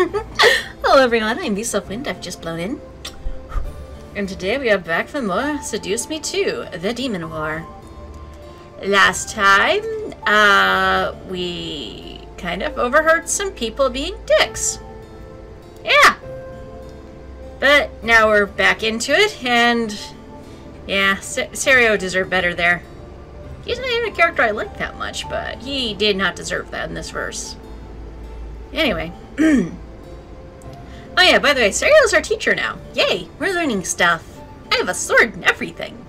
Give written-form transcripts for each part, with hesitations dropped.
Hello everyone, I'm Lisa Wind. I've just blown in. And today we are back for more Seduce Me 2, The Demon War. Last time, we kind of overheard some people being dicks. Yeah. But now we're back into it, and yeah, Serio deserved better there. He's not even a character I like that much, but he did not deserve that in this verse. Anyway. Oh yeah, by the way, Serio's our teacher now. Yay, we're learning stuff. I have a sword and everything.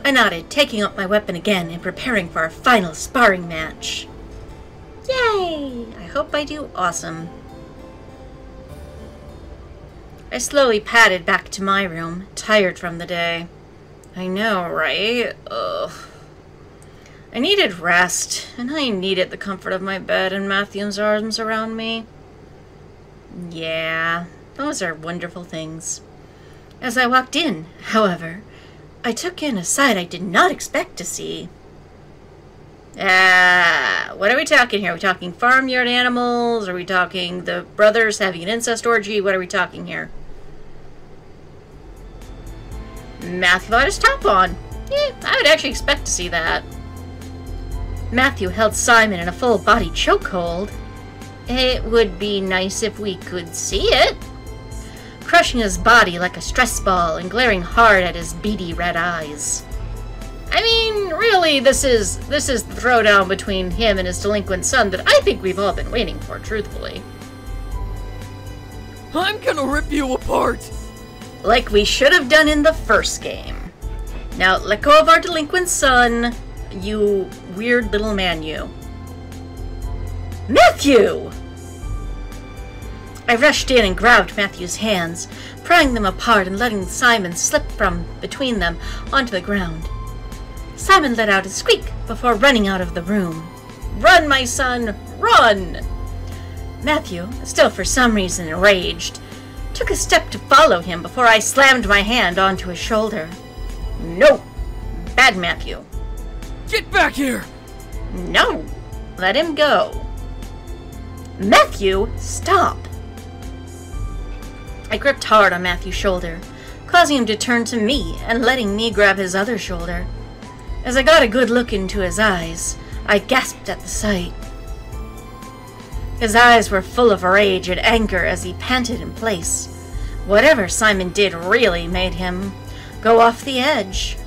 I nodded, taking up my weapon again and preparing for our final sparring match. Yay! I hope I do awesome. I slowly padded back to my room, tired from the day. I know, right? Ugh. I needed rest, and I needed the comfort of my bed and Mathew's arms around me. Yeah, those are wonderful things. As I walked in, however, I took in a sight I did not expect to see. What are we talking here? Are we talking farmyard animals? Are we talking the brothers having an incest orgy? What are we talking here? Mathew had his top on. Yeah, I would actually expect to see that. Mathew held Simon in a full-body chokehold. It would be nice if we could see it. Crushing his body like a stress ball and glaring hard at his beady red eyes. I mean, really, this is the throwdown between him and his delinquent son that I think we've all been waiting for, truthfully. I'm gonna rip you apart! Like we should have done in the first game. Now, let go of our delinquent son, you weird little man, you. Mathew! I rushed in and grabbed Mathew's hands, prying them apart and letting Simon slip from between them onto the ground. Simon let out a squeak before running out of the room. Run, my son, run! Mathew, still for some reason enraged, took a step to follow him before I slammed my hand onto his shoulder. No! Bad Mathew. Get back here! No! Let him go. Mathew, stop! I gripped hard on Mathew's shoulder, causing him to turn to me and letting me grab his other shoulder. As I got a good look into his eyes, I gasped at the sight. His eyes were full of rage and anger as he panted in place. Whatever Simon did really made him go off the edge.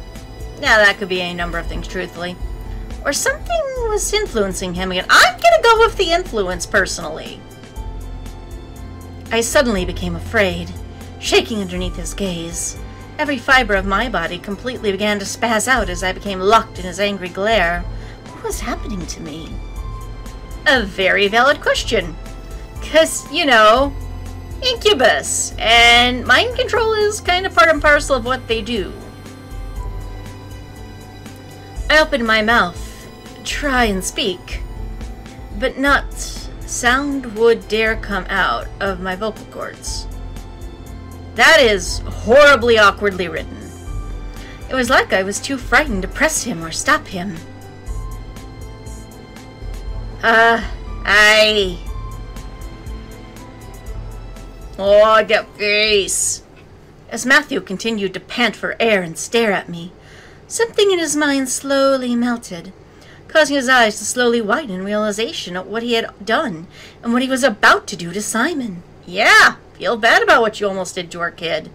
Now that could be any number of things, truthfully. Or something was influencing him again. I'm gonna go with the influence, personally. I suddenly became afraid, shaking underneath his gaze. Every fiber of my body completely began to spaz out as I became locked in his angry glare. What was happening to me? A very valid question. 'Cause, you know, incubus, and mind control is kind of part and parcel of what they do. I opened my mouth, try and speak, but not sound would dare come out of my vocal cords. That is horribly awkwardly written. It was like I was too frightened to press him or stop him. Oh, that face! As Mathew continued to pant for air and stare at me, something in his mind slowly melted, causing his eyes to slowly widen in realization of what he had done and what he was about to do to Simon. Yeah, feel bad about what you almost did to our kid.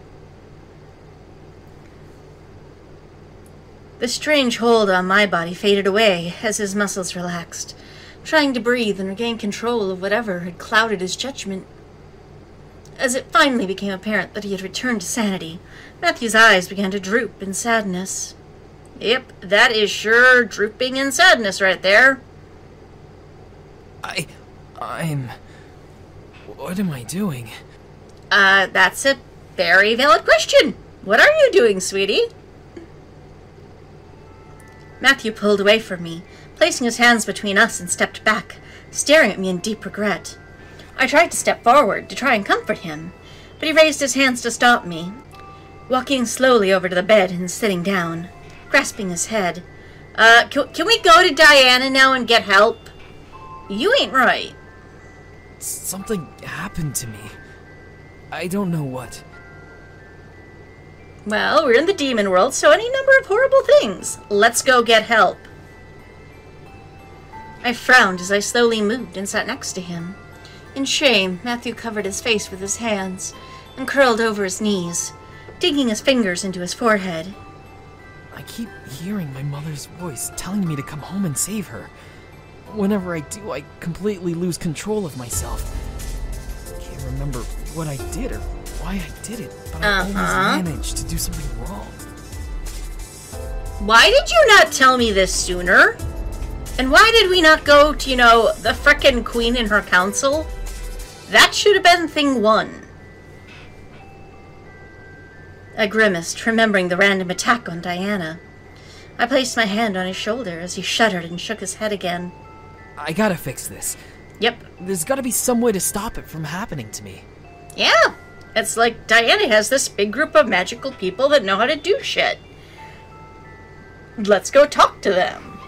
The strange hold on my body faded away as his muscles relaxed, trying to breathe and regain control of whatever had clouded his judgment. As it finally became apparent that he had returned to sanity, Mathew's eyes began to droop in sadness. Yep, that is sure drooping in sadness right there. What am I doing? That's a very valid question. What are you doing, sweetie? Mathew pulled away from me, placing his hands between us and stepped back, staring at me in deep regret. I tried to step forward to try and comfort him, but he raised his hands to stop me, walking slowly over to the bed and sitting down, grasping his head. Can we go to Diana now and get help? You ain't right. something happened to me. I don't know what. Well, we're in the demon world, so any number of horrible things. Let's go get help. I frowned as I slowly moved and sat next to him. In shame, Mathew covered his face with his hands and curled over his knees, digging his fingers into his forehead. I keep hearing my mother's voice telling me to come home and save her. Whenever I do, I completely lose control of myself. I can't remember what I did or why I did it, but I always managed to do something wrong. Why did you not tell me this sooner? And why did we not go to, the frickin' queen and her council? That should have been thing one. I grimaced, remembering the random attack on Diana. I placed my hand on his shoulder as he shuddered and shook his head again. I gotta fix this. Yep. There's gotta be some way to stop it from happening to me. Yeah. It's like Diana has this big group of magical people that know how to do shit. Let's go talk to them.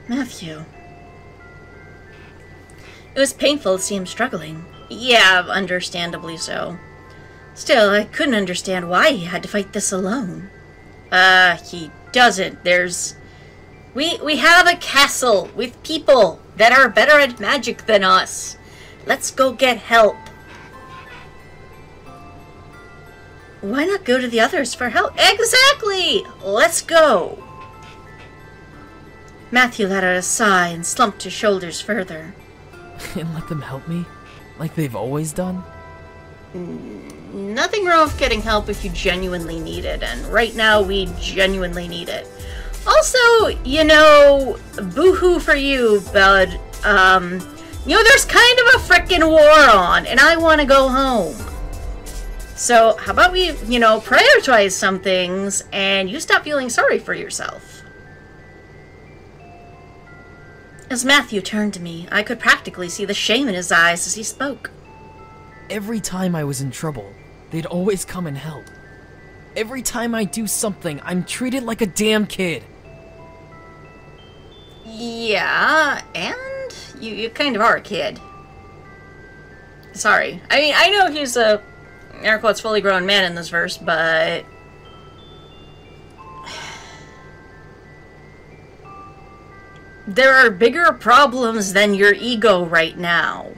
Mathew. It was painful to see him struggling. Yeah, understandably so. Still, I couldn't understand why he had to fight this alone. He doesn't. We have a castle with people that are better at magic than us. Let's go get help. Why not go to the others for help? Exactly! Let's go! Mathew let out a sigh and slumped his shoulders further. And let them help me? Like they've always done? Nothing wrong with getting help if you genuinely need it, and right now we genuinely need it. Also, boo-hoo for you, but, there's kind of a frickin' war on, and I want to go home. So, how about we, prioritize some things, and you stop feeling sorry for yourself? As Mathew turned to me, I could practically see the shame in his eyes as he spoke. Every time I was in trouble, they'd always come and help. Every time I do something, I'm treated like a damn kid. Yeah, and you kind of are a kid. Sorry. I mean, I know he's a, air quotes, fully grown man in this verse, but... there are bigger problems than your ego right now.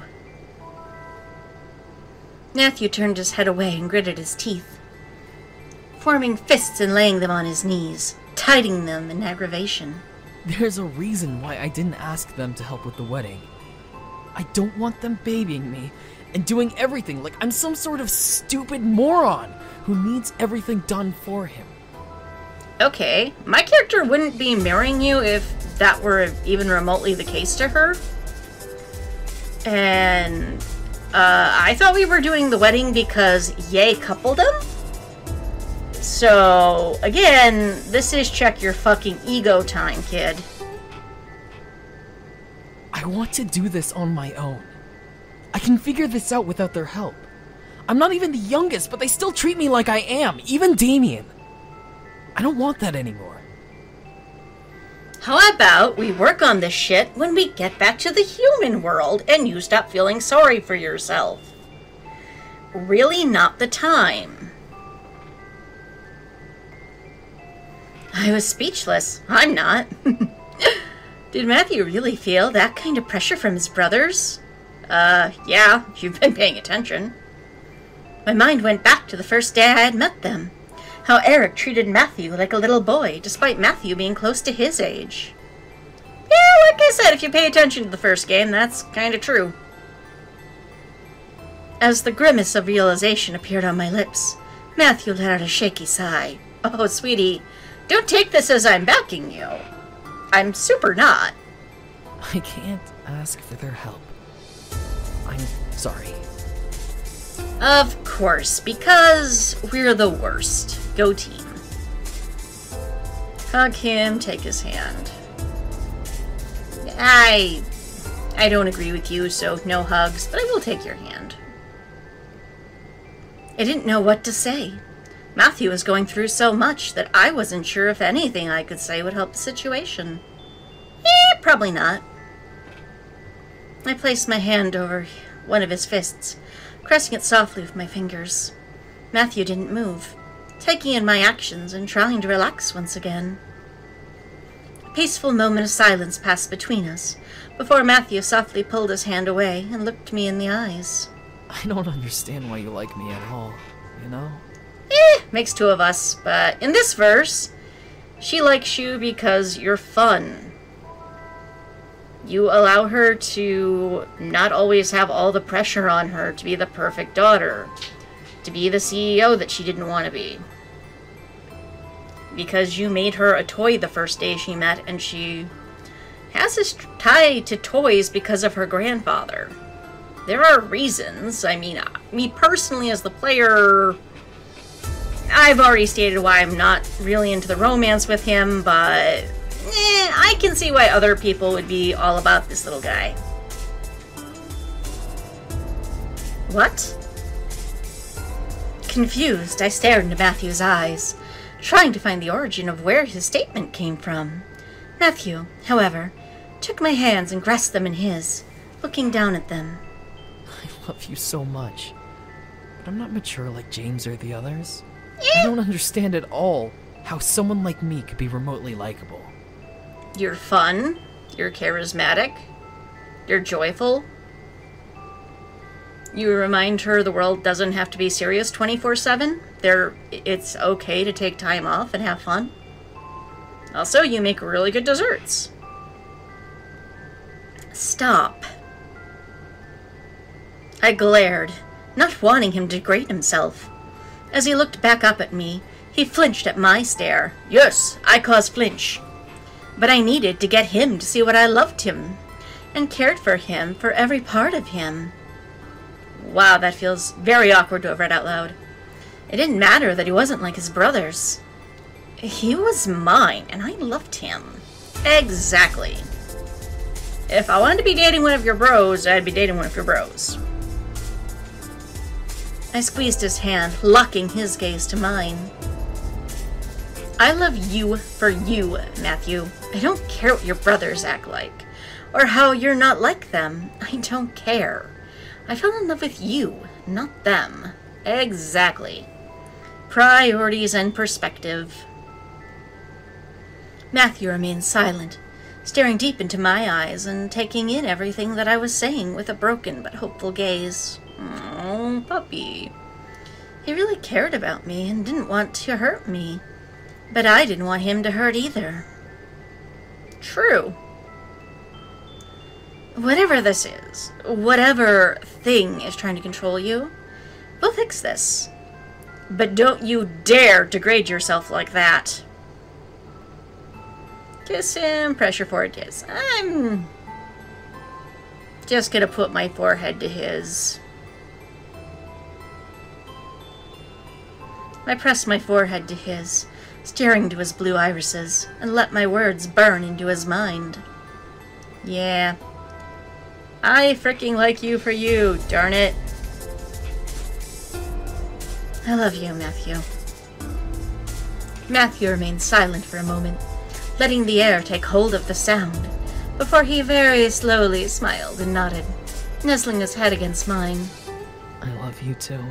Mathew turned his head away and gritted his teeth, forming fists and laying them on his knees, tightening them in aggravation. There's a reason why I didn't ask them to help with the wedding. I don't want them babying me and doing everything like I'm some sort of stupid moron who needs everything done for him. Okay, my character wouldn't be marrying you if that were even remotely the case to her. And I thought we were doing the wedding because yay coupledom? So, again, this is check your fucking ego time, kid. I want to do this on my own. I can figure this out without their help. I'm not even the youngest, but they still treat me like I am, even Damien. I don't want that anymore. How about we work on this shit when we get back to the human world and you stop feeling sorry for yourself? Really not the time. I was speechless. I'm not. Did Mathew really feel that kind of pressure from his brothers? Yeah, you've been paying attention. My mind went back to the first day I had met them. How Eric treated Mathew like a little boy, despite Mathew being close to his age. Yeah, like I said, if you pay attention to the first game, that's kind of true. As the grimace of realization appeared on my lips, Mathew let out a shaky sigh. Oh, sweetie, don't take this as I'm backing you. I'm super not. I can't ask for their help. I'm sorry. Of course, because we're the worst. Go team. Hug him, take his hand. I don't agree with you, so no hugs, but I will take your hand. I didn't know what to say. Mathew was going through so much that I wasn't sure if anything I could say would help the situation. Probably not. I placed my hand over one of his fists, caressing it softly with my fingers. Mathew didn't move, taking in my actions and trying to relax once again. A peaceful moment of silence passed between us, before Mathew softly pulled his hand away and looked me in the eyes. I don't understand why you like me at all, you know? Makes two of us, but in this verse, she likes you because you're fun. You allow her to not always have all the pressure on her to be the perfect daughter, to be the CEO that she didn't want to be. Because you made her a toy the first day she met, and she has this tie to toys because of her grandfather. There are reasons. I mean, me personally as the player, I've already stated why I'm not really into the romance with him, but I can see why other people would be all about this little guy. What? Confused, I stared into Mathew's eyes, trying to find the origin of where his statement came from. Mathew, however, took my hands and grasped them in his, looking down at them. I love you so much, but I'm not mature like James or the others. I don't understand at all how someone like me could be remotely likable. You're fun, you're charismatic, you're joyful. You remind her the world doesn't have to be serious 24/7. It's okay to take time off and have fun. Also, you make really good desserts. Stop. I glared, not wanting him to degrade himself. As he looked back up at me, he flinched at my stare. Yes, I caused flinch. But I needed to get him to see what I loved him, and cared for him for every part of him. Wow, that feels very awkward to have read out loud. It didn't matter that he wasn't like his brothers. He was mine, and I loved him. Exactly. If I wanted to be dating one of your bros, I'd be dating one of your bros. I squeezed his hand, locking his gaze to mine. I love you for you, Mathew. I don't care what your brothers act like, or how you're not like them. I don't care. I fell in love with you, not them. Exactly. Priorities and perspective. Mathew remained silent, staring deep into my eyes and taking in everything that I was saying with a broken but hopeful gaze. Oh, puppy. He really cared about me and didn't want to hurt me, but I didn't want him to hurt either. True. Whatever this is, whatever thing is trying to control you, we'll fix this. But don't you dare degrade yourself like that. Kiss him, pressure for a kiss. I'm just gonna put my forehead to his. I pressed my forehead to his, staring into his blue irises, and let my words burn into his mind. Yeah. I fricking like you for you, darn it. I love you, Mathew. Mathew remained silent for a moment, letting the air take hold of the sound, before he very slowly smiled and nodded, nestling his head against mine. I love you too.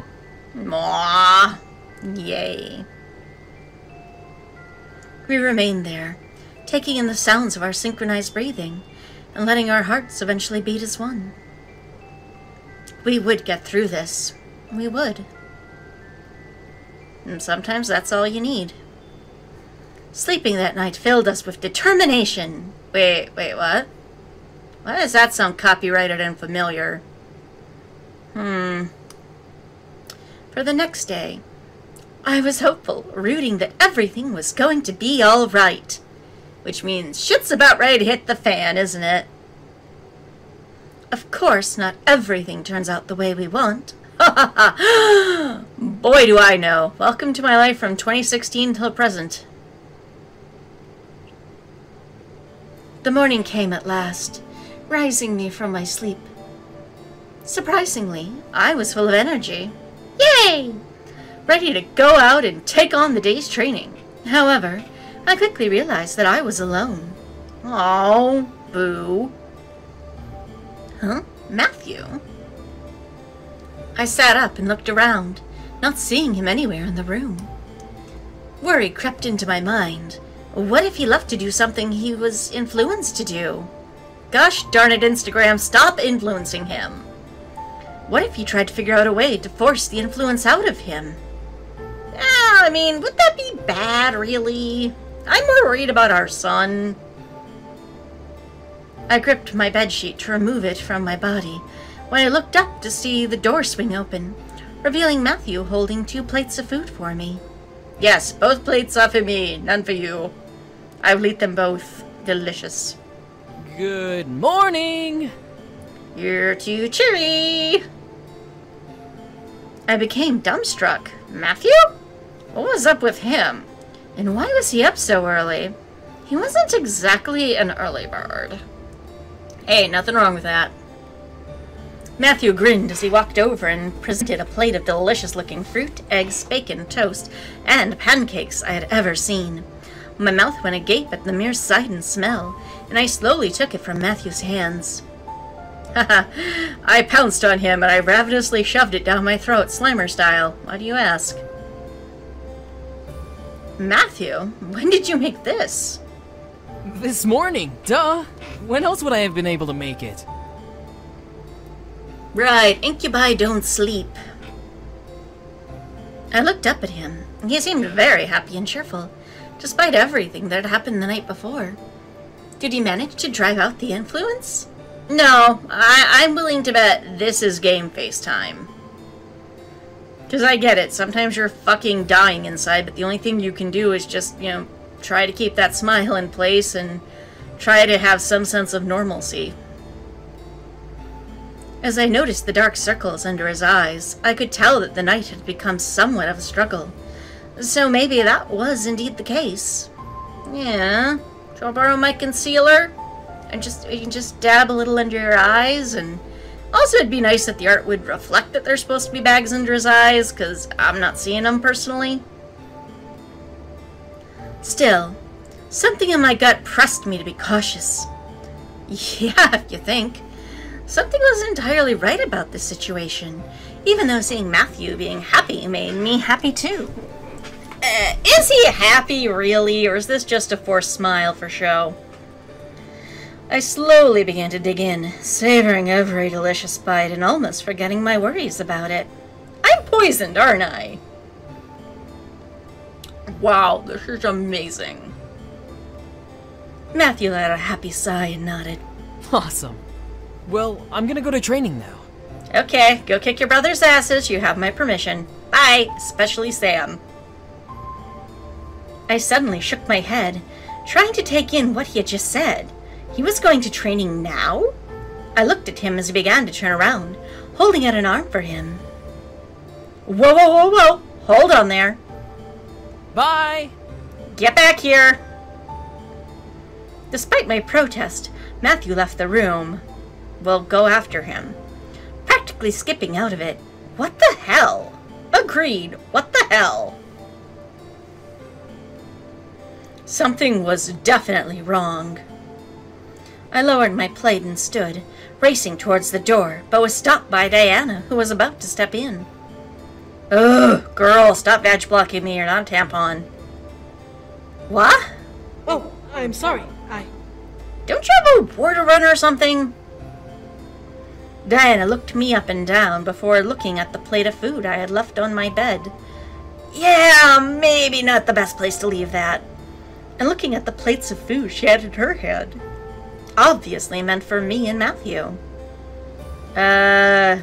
Mwah! Yay. We remained there, taking in the sounds of our synchronized breathing, and letting our hearts eventually beat as one. We would get through this. We would. And sometimes that's all you need. Sleeping that night filled us with determination. Wait, what? Why does that sound copyrighted and familiar? For the next day, I was hopeful, rooting that everything was going to be all right. Which means shit's about ready to hit the fan, isn't it? Of course, not everything turns out the way we want. Ha ha ha! Boy, do I know. Welcome to my life from 2016 till present. The morning came at last, rising me from my sleep. Surprisingly, I was full of energy. Yay! Ready to go out and take on the day's training. However, I quickly realized that I was alone. Oh, boo. Huh? Matthew? I sat up and looked around, not seeing him anywhere in the room. Worry crept into my mind. What if he left to do something he was influenced to do? Gosh darn it, Instagram, stop influencing him. What if he tried to figure out a way to force the influence out of him? I mean, would that be bad, really? I'm more worried about our son. I gripped my bedsheet to remove it from my body when I looked up to see the door swing open, revealing Mathew holding 2 plates of food for me. Yes, both plates are for me, none for you. I will eat them both. Delicious. Good morning! You're too cheery. I became dumbstruck. Mathew? What was up with him? And why was he up so early? He wasn't exactly an early bird. Hey, nothing wrong with that. Mathew grinned as he walked over and presented a plate of delicious-looking fruit, eggs, bacon, toast, and pancakes I had ever seen. My mouth went agape at the mere sight and smell, and I slowly took it from Mathew's hands. Haha, I pounced on him and I ravenously shoved it down my throat, Slimer style. Why do you ask? Mathew, when did you make this? This morning, duh! When else would I have been able to make it? Right, incubi don't sleep. I looked up at him. He seemed very happy and cheerful, despite everything that had happened the night before. Did he manage to drive out the influence? No, I'm willing to bet this is game face time. Because I get it, sometimes you're fucking dying inside, but the only thing you can do is just, try to keep that smile in place and try to have some sense of normalcy. As I noticed the dark circles under his eyes, I could tell that the night had become somewhat of a struggle. So maybe that was indeed the case. Yeah, shall I borrow my concealer? And you can just dab a little under your eyes, and also it'd be nice if the art would reflect that there's supposed to be bags under his eyes, because I'm not seeing them personally. Still, something in my gut pressed me to be cautious. Yeah, if you think. Something wasn't entirely right about this situation, even though seeing Mathew being happy made me happy too. Is he happy, really, or is this just a forced smile for show? I slowly began to dig in, savoring every delicious bite and almost forgetting my worries about it. I'm poisoned, aren't I? Wow, this is amazing. Mathew let out a happy sigh and nodded. Awesome. Well, I'm gonna go to training now. Okay, go kick your brother's asses. You have my permission. Bye, especially Sam. I suddenly shook my head, trying to take in what he had just said. He was going to training now? I looked at him as he began to turn around, holding out an arm for him. Whoa, whoa, whoa, whoa! Hold on there. Bye! Get back here! Despite my protest, Mathew left the room. Well, go after him. Practically skipping out of it. What the hell? Agreed. What the hell? Something was definitely wrong. I lowered my plate and stood, racing towards the door, but was stopped by Diana, who was about to step in. Ugh, girl, stop veg blocking me. You're not a tampon. What? Oh, I'm sorry. Don't you have a water run or something? Diana looked me up and down before looking at the plate of food I had left on my bed. Yeah, maybe not the best place to leave that. And looking at the plates of food she had in her hand. Obviously meant for me and Mathew. I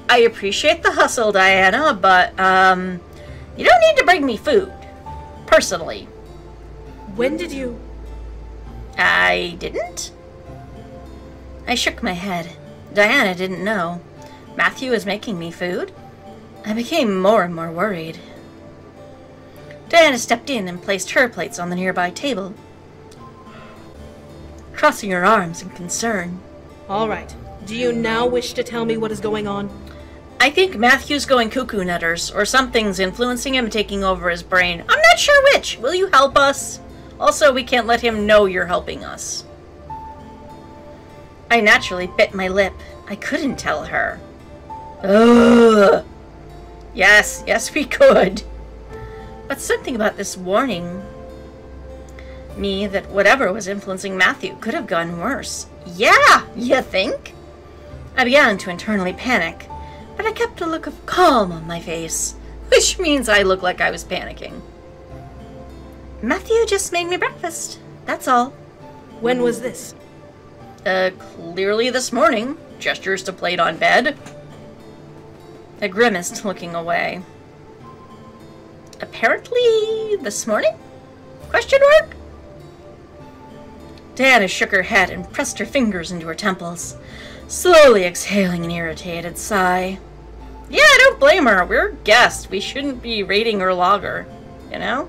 appreciate the hustle, Diana, but, you don't need to bring me food. Personally. When did you... I didn't? I shook my head. Diana didn't know. Mathew was making me food? I became more and more worried. Diana stepped in and placed her plates on the nearby table, crossing her arms in concern. All right. Do you now wish to tell me what is going on? I think Mathew's going cuckoo nutters, or something's influencing him and taking over his brain. I'm not sure which. Will you help us? Also, we can't let him know you're helping us. I naturally bit my lip. I couldn't tell her. Ugh. Yes, we could. But something about this warning me that whatever was influencing Mathew could have gone worse. Yeah, you think? I began to internally panic, but I kept a look of calm on my face, which means I looked like I was panicking. Mathew just made me breakfast, that's all. When was this? Clearly this morning. Gestures to plate on bed. I grimaced, looking away. Apparently this morning? Question mark? Diana shook her head and pressed her fingers into her temples, slowly exhaling an irritated sigh. Yeah, I don't blame her. We're guests. We shouldn't be raiding her logger, you know?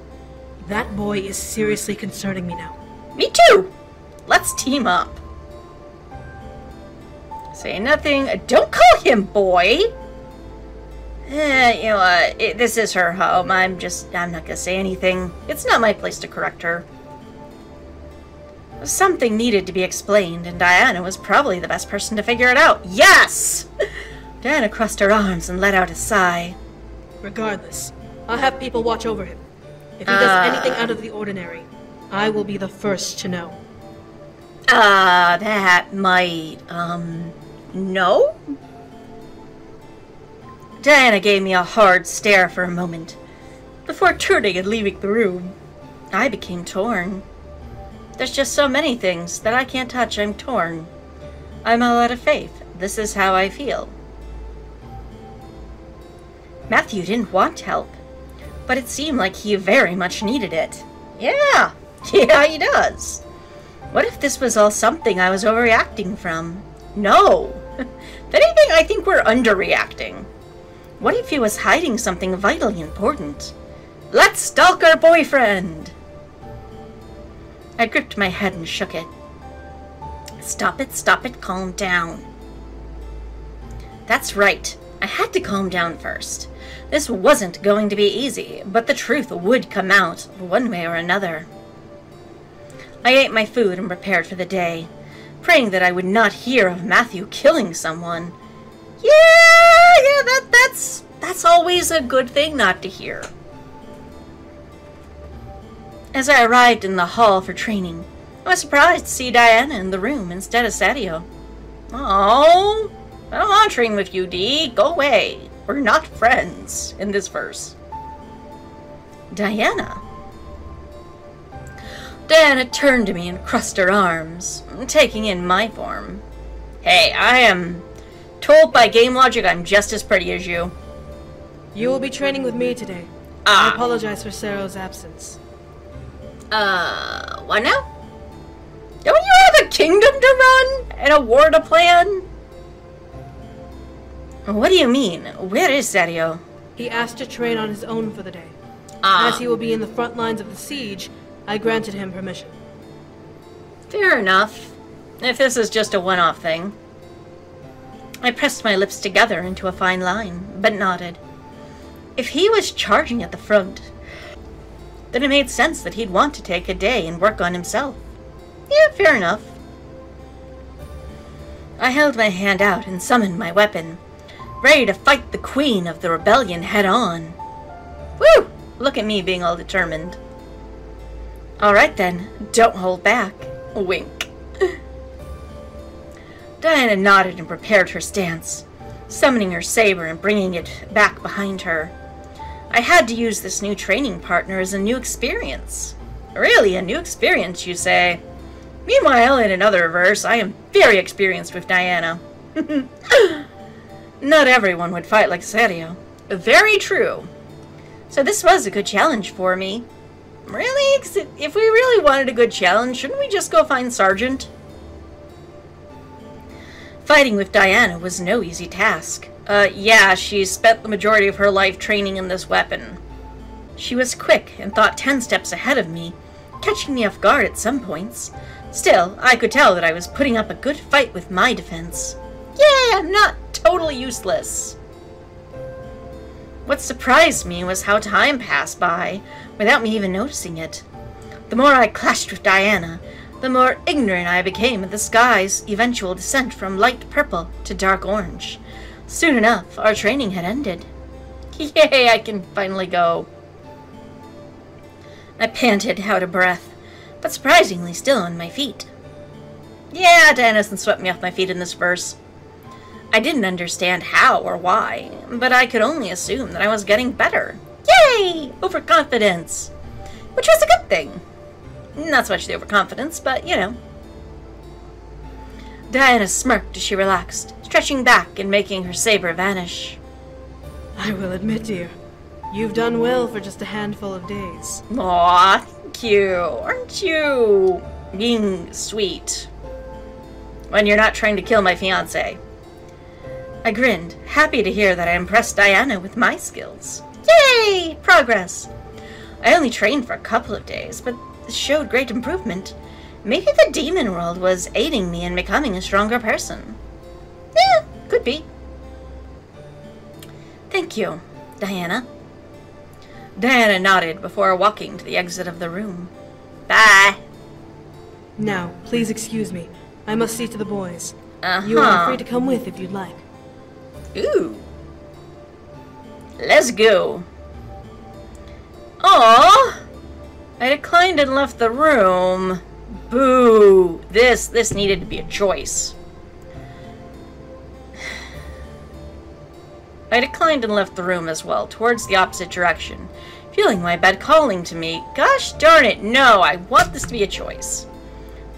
That boy is seriously concerning me now. Me too! Let's team up. Say nothing. Don't call him boy! You know what? This is her home. I'm not gonna say anything. It's not my place to correct her. Something needed to be explained, and Diana was probably the best person to figure it out. Yes! Diana crossed her arms and let out a sigh. Regardless, I'll have people watch over him. If he does anything out of the ordinary, I will be the first to know. That might, no? Diana gave me a hard stare for a moment, before turning and leaving the room. I became torn. There's just so many things that I can't touch. I'm torn. I'm all out of faith. This is how I feel. Mathew didn't want help, but it seemed like he very much needed it. Yeah, he does. What if this was all something I was overreacting from? No. If anything, I think we're underreacting. What if he was hiding something vitally important? Let's stalk our boyfriend! I gripped my head and shook it. Stop it, calm down. That's right. I had to calm down first. This wasn't going to be easy, but the truth would come out one way or another. I ate my food and prepared for the day, praying that I would not hear of Mathew killing someone. Yeah, that's always a good thing not to hear. As I arrived in the hall for training, I was surprised to see Diana in the room instead of Sadio. Oh, I don't want to train with you, Dee. Go away. We're not friends in this verse. Diana turned to me and crossed her arms, taking in my form. Hey, I am told by game logic I'm just as pretty as you. You will be training with me today. I apologize for Sarah's absence. What now? Don't you have a kingdom to run and a war to plan? What do you mean? Where is Sadio? He asked to train on his own for the day. As he will be in the front lines of the siege, I granted him permission. Fair enough. If this is just a one-off thing. I pressed my lips together into a fine line, but nodded. If he was charging at the front, then it made sense that he'd want to take a day and work on himself. Yeah, fair enough. I held my hand out and summoned my weapon, ready to fight the queen of the rebellion head-on. Woo! Look at me being all determined. Alright then, don't hold back. Wink. Diana nodded and prepared her stance, summoning her saber and bringing it back behind her. I had to use this new training partner as a new experience. Really, a new experience, you say? Meanwhile, in another verse, I am very experienced with Diana. Not everyone would fight like Sadio. Very true. So this was a good challenge for me. Really? If we really wanted a good challenge, shouldn't we just go find Sergeant? Fighting with Diana was no easy task. Yeah, she spent the majority of her life training in this weapon. She was quick and thought 10 steps ahead of me, catching me off guard at some points. Still, I could tell that I was putting up a good fight with my defense. Yeah, I'm not totally useless. What surprised me was how time passed by without me even noticing it. The more I clashed with Diana, the more ignorant I became of the sky's eventual descent from light purple to dark orange. Soon enough, our training had ended. Yay, I can finally go. I panted, out of breath, but surprisingly still on my feet. Yeah, Diana hasn't swept me off my feet in this verse. I didn't understand how or why, but I could only assume that I was getting better. Yay! Overconfidence! Which was a good thing. Not so much the overconfidence, but, you know. Diana smirked as she relaxed, stretching back and making her saber vanish. I will admit, dear, you've done well for just a handful of days. Aw, thank you. Aren't you being sweet? When you're not trying to kill my fiancé. I grinned, happy to hear that I impressed Diana with my skills. Yay! Progress! I only trained for a couple of days, but showed great improvement. Maybe the demon world was aiding me in becoming a stronger person. Yeah, could be. Thank you, Diana. Diana nodded before walking to the exit of the room. Bye. Now, please excuse me. I must see to the boys. Uh-huh. You are free to come with if you'd like. Ooh. Let's go. Aww. I declined and left the room. Boo. This needed to be a choice. I declined and left the room as well, towards the opposite direction, feeling my bed calling to me. Gosh darn it, no, I want this to be a choice.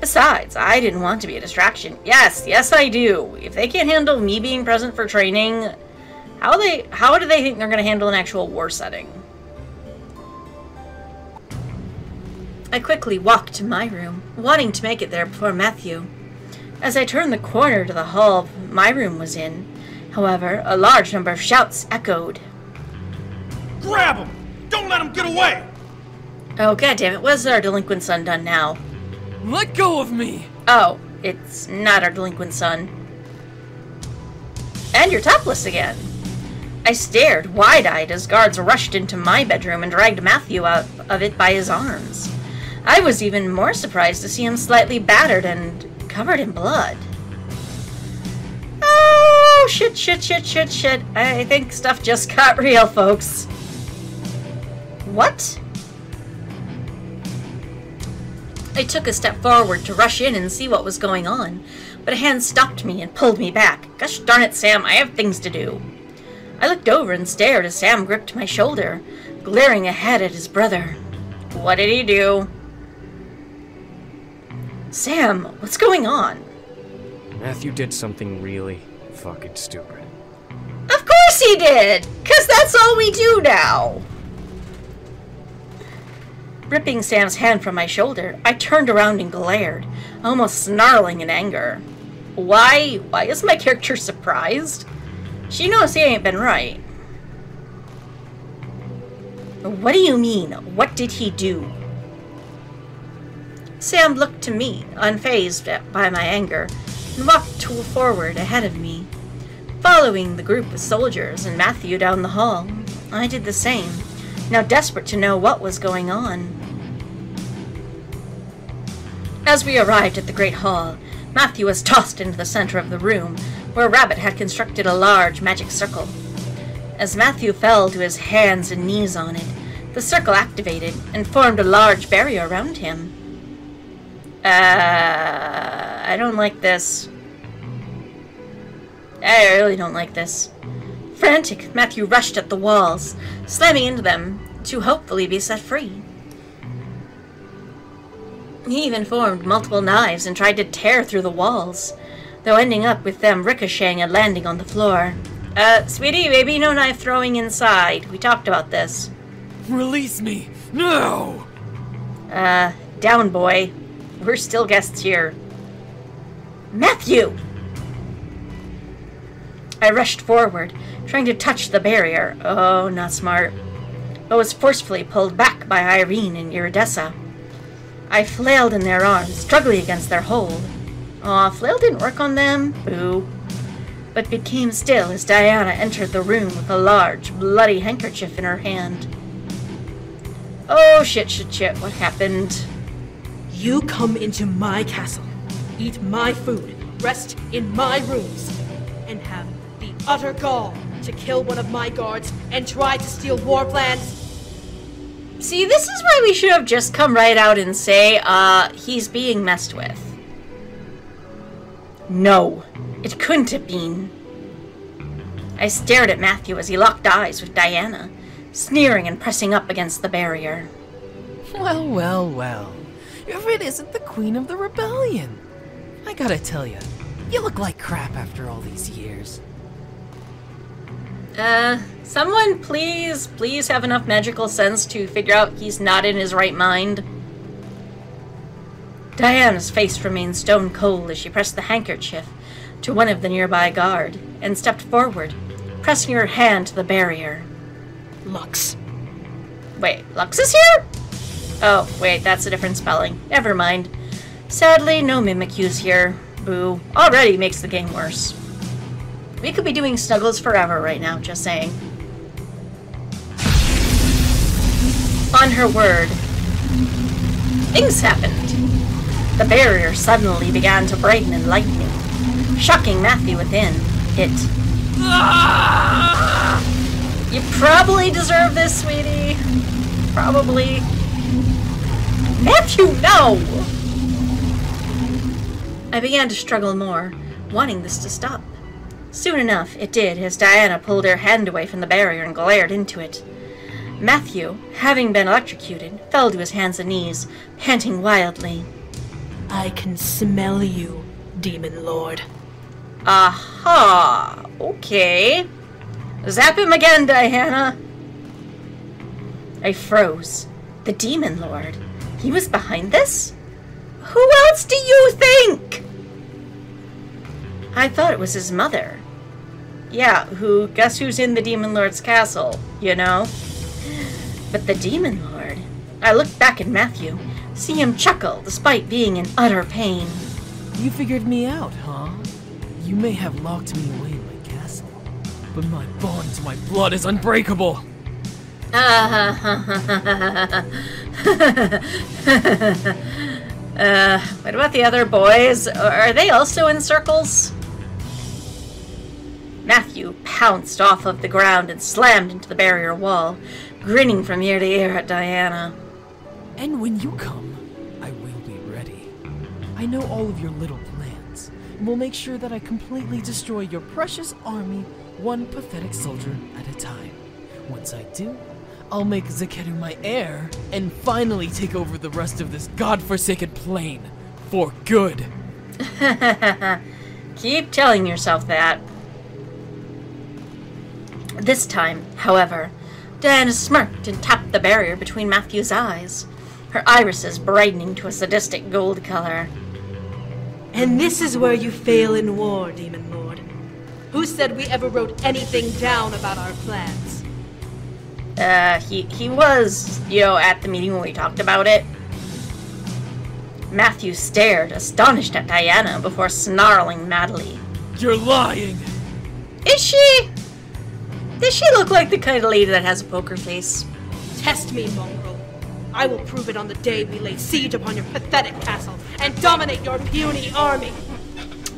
Besides, I didn't want to be a distraction. Yes, I do. If they can't handle me being present for training, how do they think they're going to handle an actual war setting? I quickly walked to my room, wanting to make it there before Mathew. As I turned the corner to the hall my room was in, however, a large number of shouts echoed. Grab him! Don't let him get away! Oh, goddammit, what has our delinquent son done now? Let go of me! Oh, it's not our delinquent son. And you're topless again. I stared wide-eyed as guards rushed into my bedroom and dragged Mathew out of it by his arms. I was even more surprised to see him slightly battered and covered in blood. Oh, shit. I think stuff just got real, folks. What? I took a step forward to rush in and see what was going on, but a hand stopped me and pulled me back. Gosh darn it, Sam, I have things to do. I looked over and stared as Sam gripped my shoulder, glaring ahead at his brother. What did he do? Sam, what's going on? Mathew did something really fucking stupid. Of course he did! 'Cause that's all we do now! Ripping Sam's hand from my shoulder, I turned around and glared, almost snarling in anger. Why is my character surprised? She knows he ain't been right. What do you mean? What did he do? Sam looked to me, unfazed by my anger, and walked forward ahead of me, following the group of soldiers and Mathew down the hall. I did the same, now desperate to know what was going on. As we arrived at the great hall, Mathew was tossed into the center of the room, where Rabbit had constructed a large magic circle. As Mathew fell to his hands and knees on it, the circle activated and formed a large barrier around him. I don't like this. I really don't like this. Frantic, Mathew rushed at the walls, slamming into them to hopefully be set free. He even formed multiple knives and tried to tear through the walls, though ending up with them ricocheting and landing on the floor. Sweetie, maybe no knife throwing inside. We talked about this. Release me! No! Down, boy. We're still guests here. Mathew! I rushed forward, trying to touch the barrier. Oh, not smart. But was forcefully pulled back by Irene and Iridessa. I flailed in their arms, struggling against their hold. Aw, flail didn't work on them. Boo. But became still as Diana entered the room with a large, bloody handkerchief in her hand. Oh, shit. What happened? You come into my castle, eat my food, rest in my rooms, and have the utter gall to kill one of my guards and try to steal war plans? See, this is why we should have just come right out and say, he's being messed with. No, it couldn't have been. I stared at Mathew as he locked eyes with Diana, sneering and pressing up against the barrier. Well, well, well. If it isn't the Queen of the Rebellion. I gotta tell you, you look like crap after all these years. Someone please have enough magical sense to figure out he's not in his right mind. Diana's face remained stone cold as she pressed the handkerchief to one of the nearby guard and stepped forward, pressing her hand to the barrier. Lux. Wait, Lux is here? Oh, wait, that's a different spelling. Never mind. Sadly, no Mimikyu's here. Boo. Already makes the game worse. We could be doing Snuggles forever right now, just saying. On her word, things happened. The barrier suddenly began to brighten and lighten, shocking Mathew within. You probably deserve this, sweetie. Probably. Mathew, no! I began to struggle more, wanting this to stop. Soon enough, it did, as Diana pulled her hand away from the barrier and glared into it. Mathew, having been electrocuted, fell to his hands and knees, panting wildly. I can smell you, Demon Lord. Aha! Okay. Zap him again, Diana! I froze. The Demon Lord? He was behind this? Who else do you think? I thought it was his mother. Yeah, guess who's in the Demon Lord's castle, you know? But the Demon Lord... I looked back at Mathew, see him chuckle despite being in utter pain. You figured me out, huh? You may have locked me away in my castle, but my bond to my blood is unbreakable. What about the other boys? Are they also in circles? Mathew pounced off of the ground and slammed into the barrier wall, grinning from ear to ear at Diana. And when you come, I will be ready. I know all of your little plans, and will make sure that I completely destroy your precious army, one pathetic soldier at a time. Once I do, I'll make Zekeru my heir, and finally take over the rest of this godforsaken plane. For good. Keep telling yourself that. This time, however, Diana smirked and tapped the barrier between Mathew's eyes, her irises brightening to a sadistic gold color. And this is where you fail in war, Demon Lord. Who said we ever wrote anything down about our plans? He was, at the meeting when we talked about it. Mathew stared, astonished at Diana, before snarling madly. You're lying! Is she? Does she look like the kind of lady that has a poker face? Test me, mongrel. I will prove it on the day we lay siege upon your pathetic castle and dominate your puny army.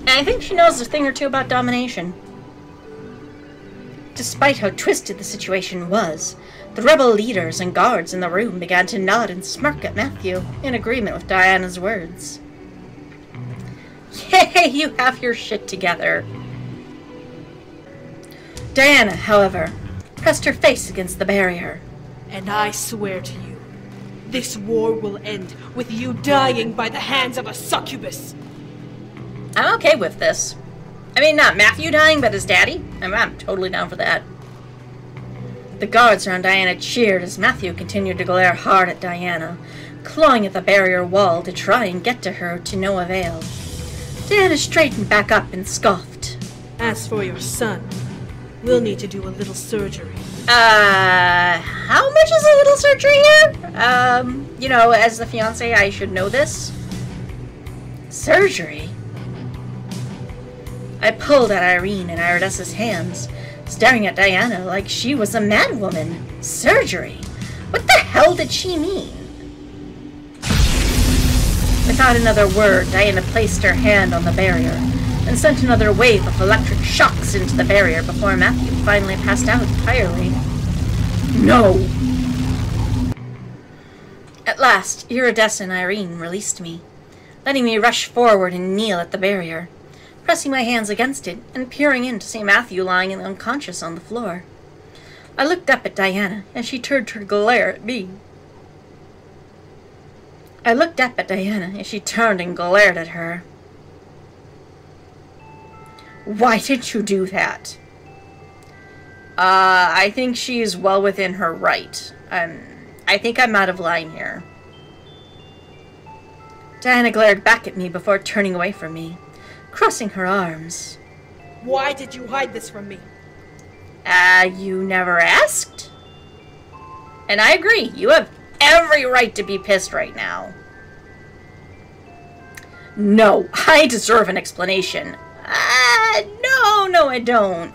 And I think she knows a thing or two about domination. Despite how twisted the situation was, the rebel leaders and guards in the room began to nod and smirk at Mathew, in agreement with Diana's words. Yay, you have your shit together. Diana, however, pressed her face against the barrier. And I swear to you, this war will end with you dying by the hands of a succubus. I'm okay with this. I mean, not Mathew dying, but his daddy. I'm totally down for that. The guards around Diana cheered as Mathew continued to glare hard at Diana, clawing at the barrier wall to try and get to her to no avail. Diana straightened back up and scoffed. As for your son, we'll need to do a little surgery. How much is a little surgery here? As the fiancé, I should know this. Surgery? I pulled at Irene and Iridessa's hands, staring at Diana like she was a madwoman. Surgery? What the hell did she mean? Without another word, Diana placed her hand on the barrier and sent another wave of electric shocks into the barrier before Mathew finally passed out entirely. No! At last, iridescent Irene released me, letting me rush forward and kneel at the barrier, pressing my hands against it and peering in to see Mathew lying unconscious on the floor. I looked up at Diana, and she turned to glare at me. I looked up at Diana, and she turned and glared at her. Why did you do that? I think she's well within her right. I think I'm out of line here. Diana glared back at me before turning away from me, crossing her arms. Why did you hide this from me? You never asked? And I agree, you have every right to be pissed right now. No, I deserve an explanation. No, I don't.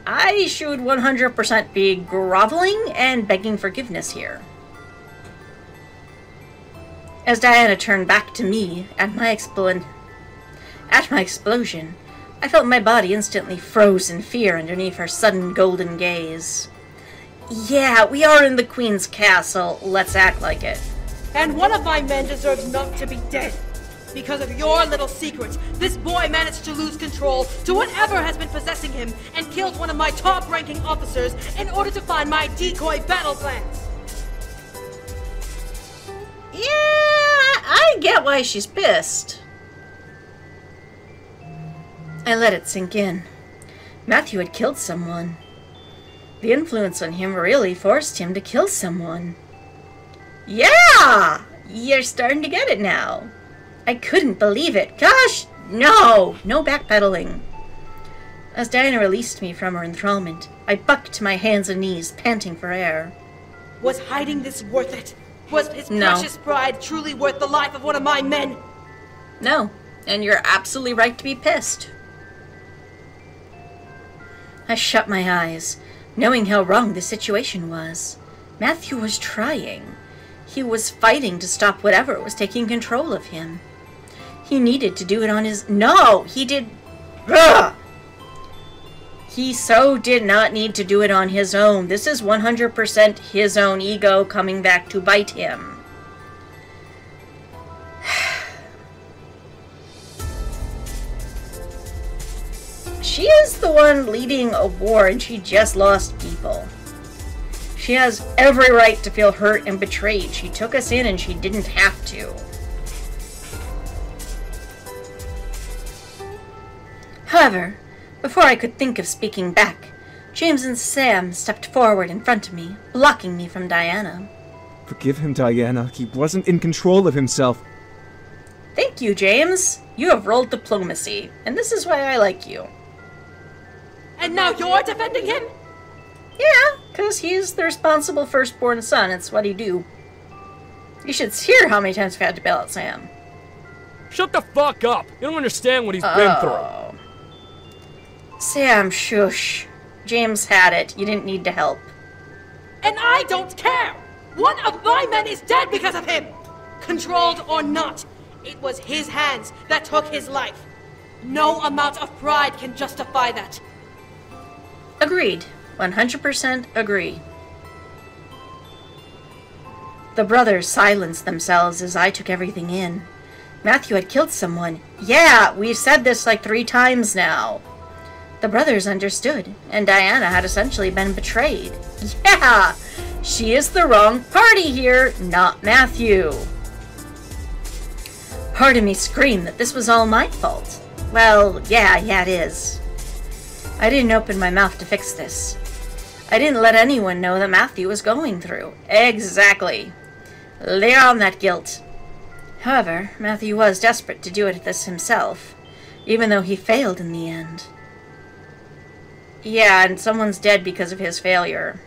I should 100% be groveling and begging forgiveness here. As Diana turned back to me at my explosion, I felt my body instantly froze in fear underneath her sudden golden gaze. Yeah, we are in the Queen's castle. Let's act like it. And one of my men deserves not to be dead. Because of your little secrets, this boy managed to lose control to whatever has been possessing him and killed one of my top-ranking officers in order to find my decoy battle plans. Yeah, I get why she's pissed. I let it sink in. Mathew had killed someone. The influence on him really forced him to kill someone. Yeah! You're starting to get it now. I couldn't believe it. Gosh, no backpedaling. As Diana released me from her enthrallment, I bucked to my hands and knees, panting for air. Was hiding this worth it? Was his precious pride truly worth the life of one of my men? No, and you're absolutely right to be pissed. I shut my eyes, knowing how wrong the situation was. Mathew was trying. He was fighting to stop whatever was taking control of him. He needed to do it on his... No! He did... Ugh! He so did not need to do it on his own. This is 100% his own ego coming back to bite him. She is the one leading a war and she just lost people. She has every right to feel hurt and betrayed. She took us in and she didn't have to. However, before I could think of speaking back, James and Sam stepped forward in front of me, blocking me from Diana. Forgive him, Diana. He wasn't in control of himself. Thank you, James. You have rolled diplomacy, and this is why I like you. And now you're defending him? Yeah, because he's the responsible firstborn son. It's what he do. You should hear how many times I've had to bail out Sam. Shut the fuck up! You don't understand what he's been through. Sam, shush. James had it. You didn't need to help. And I don't care! One of my men is dead because of him! Controlled or not, it was his hands that took his life. No amount of pride can justify that. Agreed. 100% agree. The brothers silenced themselves as I took everything in. Mathew had killed someone. Yeah, we've said this like 3 times now. The brothers understood, and Diana had essentially been betrayed. Yeah, she is the wrong party here, not Mathew. Part of me screamed that this was all my fault. Well, yeah, it is. I didn't open my mouth to fix this. I didn't let anyone know that Mathew was going through. Exactly. Lay on that guilt. However, Mathew was desperate to do this himself, even though he failed in the end. Yeah, and someone's dead because of his failure.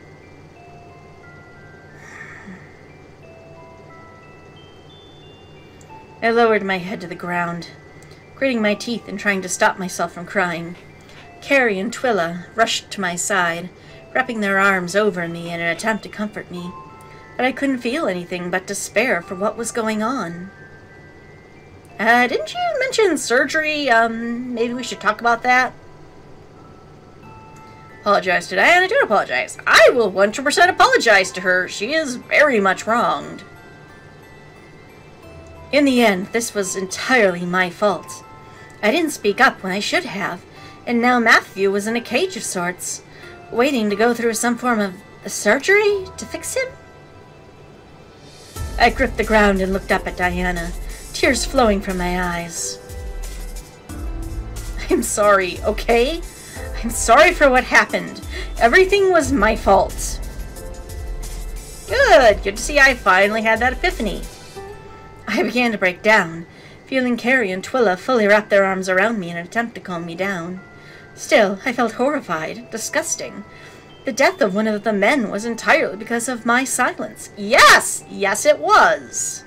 I lowered my head to the ground, gritting my teeth and trying to stop myself from crying. Carrie and Twilla rushed to my side, wrapping their arms over me in an attempt to comfort me, but I couldn't feel anything but despair for what was going on. Didn't you mention surgery? Maybe we should talk about that? Apologize to Diana, do apologize. I will 100% apologize to her. She is very much wronged. In the end, this was entirely my fault. I didn't speak up when I should have, and now Mathew was in a cage of sorts, waiting to go through some form of surgery to fix him. I gripped the ground and looked up at Diana, tears flowing from my eyes. I'm sorry, okay? I'm sorry for what happened. Everything was my fault. Good to see I finally had that epiphany. I began to break down, feeling Carrie and Twilla fully wrap their arms around me in an attempt to calm me down. Still, I felt horrified, disgusting. The death of one of the men was entirely because of my silence. Yes, it was.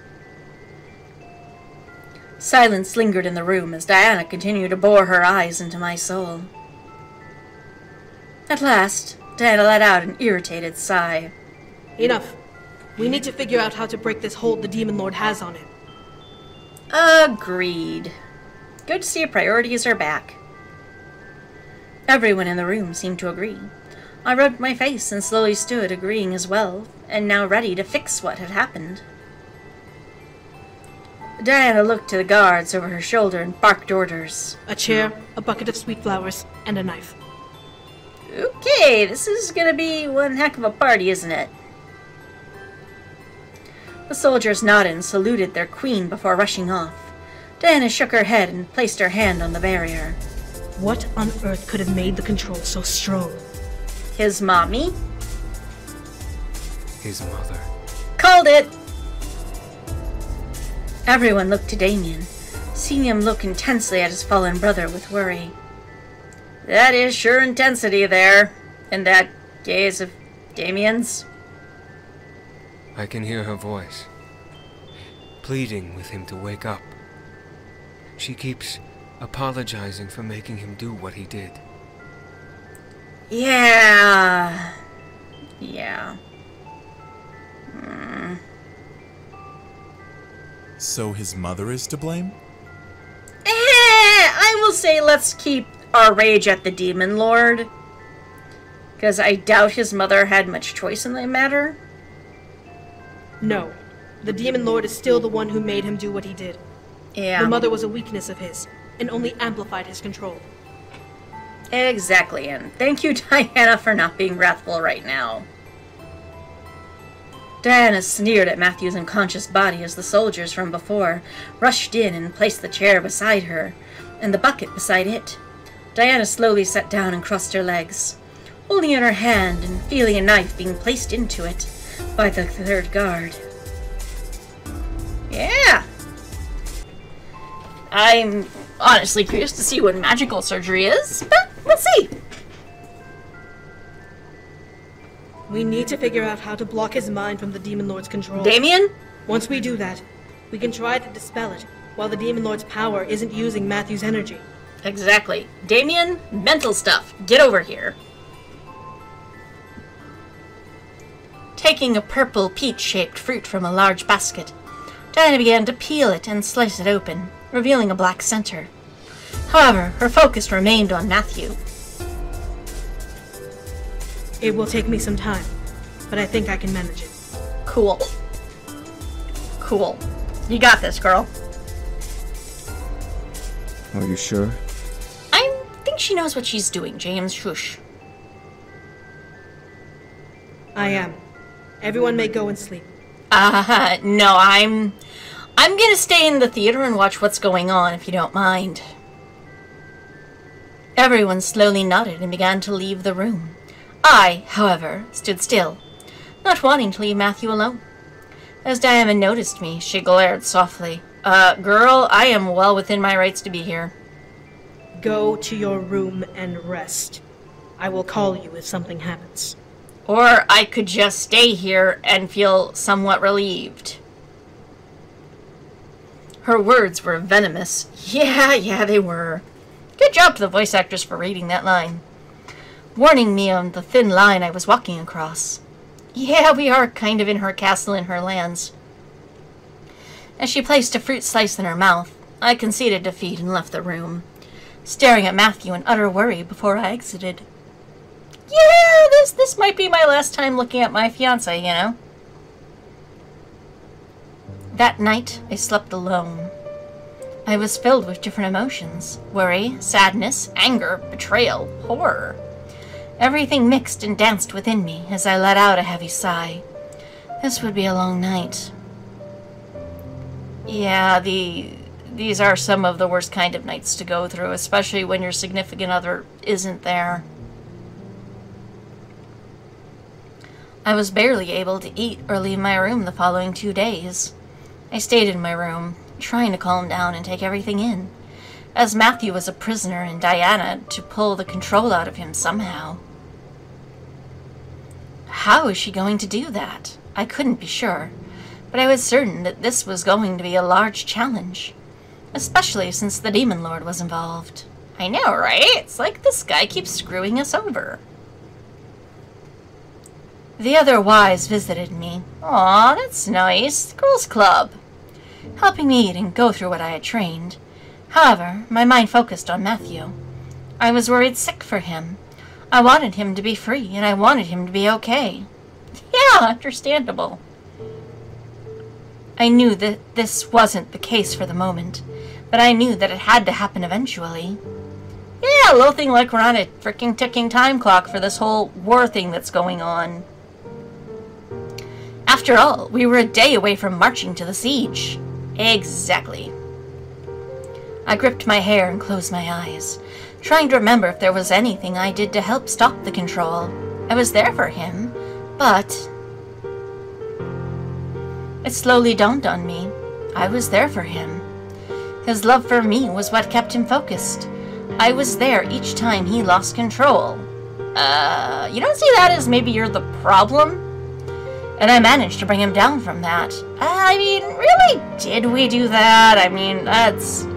Silence lingered in the room as Diana continued to bore her eyes into my soul. At last, Diana let out an irritated sigh. Enough. We need to figure out how to break this hold the Demon Lord has on him. Agreed. Good to see your priorities are back. Everyone in the room seemed to agree. I rubbed my face and slowly stood, agreeing as well, and now ready to fix what had happened. Diana looked to the guards over her shoulder and barked orders. A chair, a bucket of sweet flowers, and a knife. Okay, this is gonna be one heck of a party, isn't it? The soldiers nodded and saluted their queen before rushing off. Diana shook her head and placed her hand on the barrier. What on earth could have made the control so strong? His mommy? His mother. Called it! Everyone looked to Damien, seeing him look intensely at his fallen brother with worry. That is sure intensity there, in that gaze of Damien's. I can hear her voice, pleading with him to wake up. She keeps apologizing for making him do what he did. Yeah. So his mother is to blame? I will say let's keep our rage at the Demon Lord, because I doubt his mother had much choice in the matter. No. The Demon Lord is still the one who made him do what he did. Yeah. The mother was a weakness of his, and only amplified his control. Exactly, and thank you, Diana, for not being wrathful right now. Diana sneered at Mathew's unconscious body as the soldiers from before rushed in and placed the chair beside her, and the bucket beside it. Diana slowly sat down and crossed her legs, holding in her hand and feeling a knife being placed into it by the third guard. Yeah! I'm honestly curious to see what magical surgery is, but we'll see. We need to figure out how to block his mind from the Demon Lord's control. Damien? Once we do that, we can try to dispel it, while the Demon Lord's power isn't using Mathew's energy. Exactly. Damien, mental stuff. Get over here. Taking a purple peach-shaped fruit from a large basket, Diana began to peel it and slice it open, revealing a black center. However, her focus remained on Mathew. It will take me some time, but I think I can manage it. Cool. You got this, girl. Are you sure? I think she knows what she's doing, James. Shush. I am. Everyone may go and sleep. No, I'm gonna stay in the theater and watch what's going on, if you don't mind. Everyone slowly nodded and began to leave the room. I, however, stood still, not wanting to leave Mathew alone. As Diana noticed me, she glared softly. Girl, I am well within my rights to be here. Go to your room and rest. I will call you if something happens. Or I could just stay here and feel somewhat relieved. Her words were venomous. Yeah, they were. Good job to the voice actress for reading that line, warning me on the thin line I was walking across. Yeah, we are kind of in her castle in her lands. As she placed a fruit slice in her mouth, I conceded defeat and left the room, staring at Mathew in utter worry before I exited. Yeah, this might be my last time looking at my fiancé, you know? That night, I slept alone. I was filled with different emotions. Worry, sadness, anger, betrayal, horror. Everything mixed and danced within me as I let out a heavy sigh. This would be a long night. Yeah, these are some of the worst kind of nights to go through, especially when your significant other isn't there. I was barely able to eat or leave my room the following 2 days. I stayed in my room, trying to calm down and take everything in, as Mathew was a prisoner and Diana to pull the control out of him somehow. How is she going to do that? I couldn't be sure, but I was certain that this was going to be a large challenge, especially since the Demon Lord was involved. I know, right? It's like this guy keeps screwing us over. The other wives visited me. Aw, that's nice. Girls' club. Helping me eat and go through what I had trained. However, my mind focused on Mathew. I was worried sick for him. I wanted him to be free, and I wanted him to be okay. Yeah, understandable. I knew that this wasn't the case for the moment, but I knew that it had to happen eventually. Yeah, a little thing like we're on a freaking ticking time clock for this whole war thing that's going on. After all, we were a day away from marching to the siege. Exactly. I gripped my hair and closed my eyes, trying to remember if there was anything I did to help stop the control. I was there for him, but... It slowly dawned on me. I was there for him. His love for me was what kept him focused. I was there each time he lost control. You don't see that as maybe you're the problem? And I managed to bring him down from that. I mean, really, did we do that? I mean,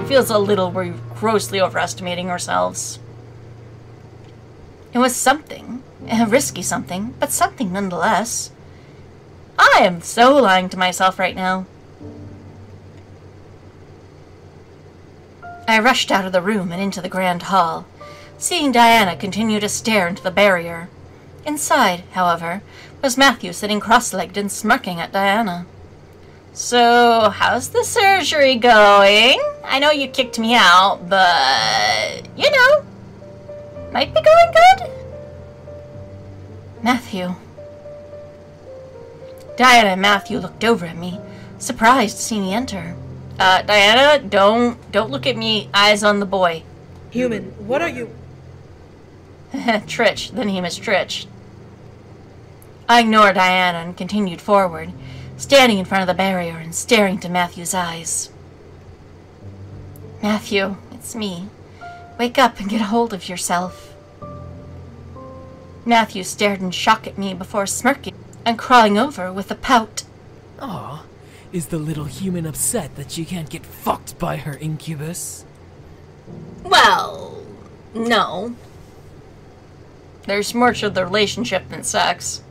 feels a little we're grossly overestimating ourselves. It was something. A risky something, but something nonetheless. I am so lying to myself right now. I rushed out of the room and into the grand hall, seeing Diana continue to stare into the barrier. Inside, however, was Mathew sitting cross-legged and smirking at Diana. So, how's the surgery going? I know you kicked me out, but, you know, might be going good? Mathew. Diana and Mathew looked over at me, surprised to see me enter. Diana, don't look at me, eyes on the boy. Human, what are you? Tritch, the name is Tritch. I ignored Diana and continued forward, standing in front of the barrier and staring into Mathew's eyes. Mathew, it's me. Wake up and get a hold of yourself. Mathew stared in shock at me before smirking and crawling over with a pout. Aw, is the little human upset that she can't get fucked by her incubus? Well, no. There's more to the relationship than sex.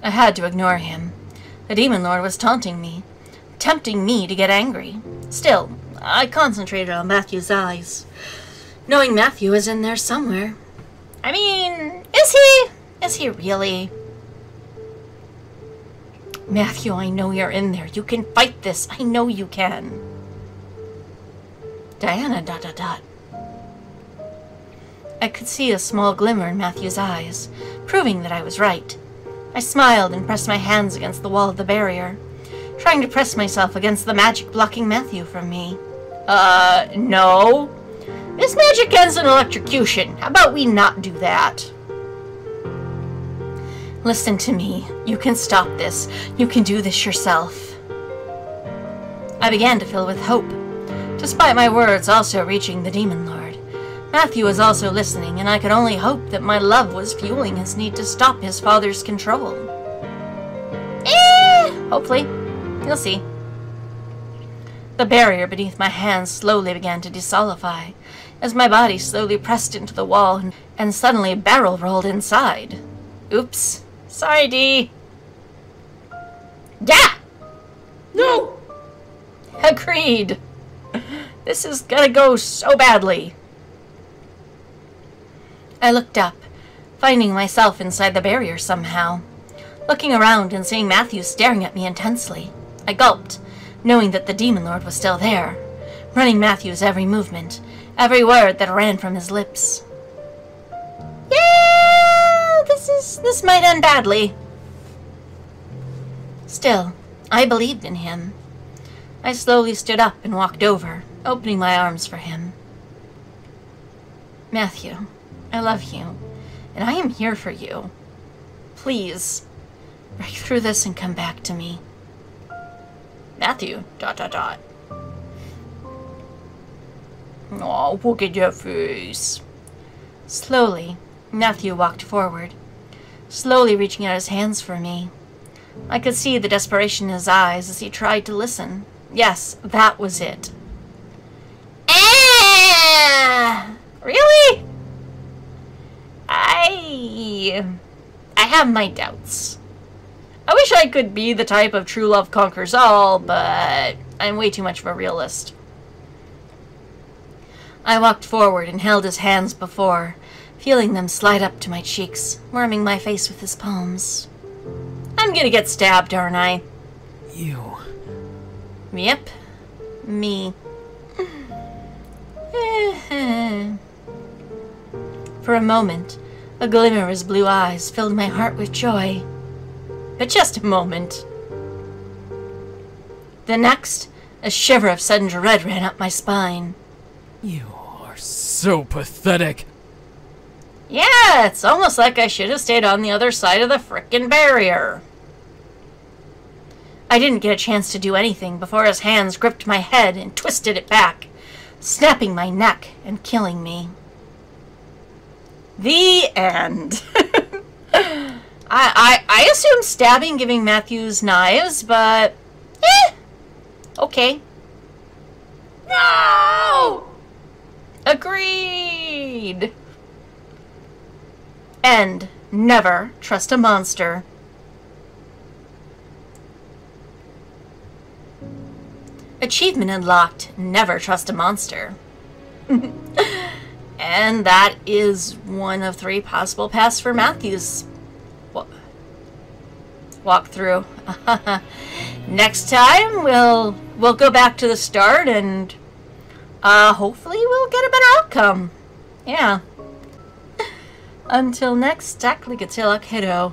I had to ignore him. The Demon Lord was taunting me, tempting me to get angry. Still, I concentrated on Mathew's eyes, knowing Mathew was in there somewhere. I mean, is he? Is he really? Mathew, I know you're in there. You can fight this. I know you can. Diana, ... I could see a small glimmer in Mathew's eyes, proving that I was right. I smiled and pressed my hands against the wall of the barrier, trying to press myself against the magic blocking Mathew from me. No. This magic ends in electrocution. How about we not do that? Listen to me. You can stop this. You can do this yourself. I began to fill with hope, despite my words also reaching the Demon Lord. Mathew was also listening, and I could only hope that my love was fueling his need to stop his father's control. Hopefully. You'll see. The barrier beneath my hands slowly began to desolidify, as my body slowly pressed into the wall and suddenly barrel rolled inside. Oops. Sorry, Dee. Yeah! No! Agreed. This is gonna go so badly. I looked up, finding myself inside the barrier somehow. Looking around and seeing Mathew staring at me intensely. I gulped, knowing that the Demon Lord was still there, running Mathew's every movement, every word that ran from his lips. Yeah, this might end badly. Still, I believed in him. I slowly stood up and walked over, opening my arms for him. Mathew, I love you, and I am here for you. Please, break through this and come back to me. Mathew, ... Oh, look at your face. Slowly, Mathew walked forward, slowly reaching out his hands for me. I could see the desperation in his eyes as he tried to listen. Yes, that was it. Really? I have my doubts. I wish I could be the type of true love conquers all, but I'm way too much of a realist. I walked forward and held his hands before, feeling them slide up to my cheeks, warming my face with his palms. I'm gonna get stabbed, aren't I? You. Yep. Me. For a moment, a glimmer of his blue eyes filled my heart with joy. But just a moment. The next, a shiver of sudden dread ran up my spine. You are so pathetic. Yeah, it's almost like I should have stayed on the other side of the frickin' barrier. I didn't get a chance to do anything before his hands gripped my head and twisted it back, snapping my neck and killing me. The end. I assume stabbing giving Mathew's knives, but okay. No! Agreed. End. Never trust a monster. Achievement unlocked. Never trust a monster. And that is one of 3 possible paths for Mathew's walkthrough. Next time we'll go back to the start and hopefully we'll get a better outcome. Yeah. Until next, Tackligatilla Kiddo.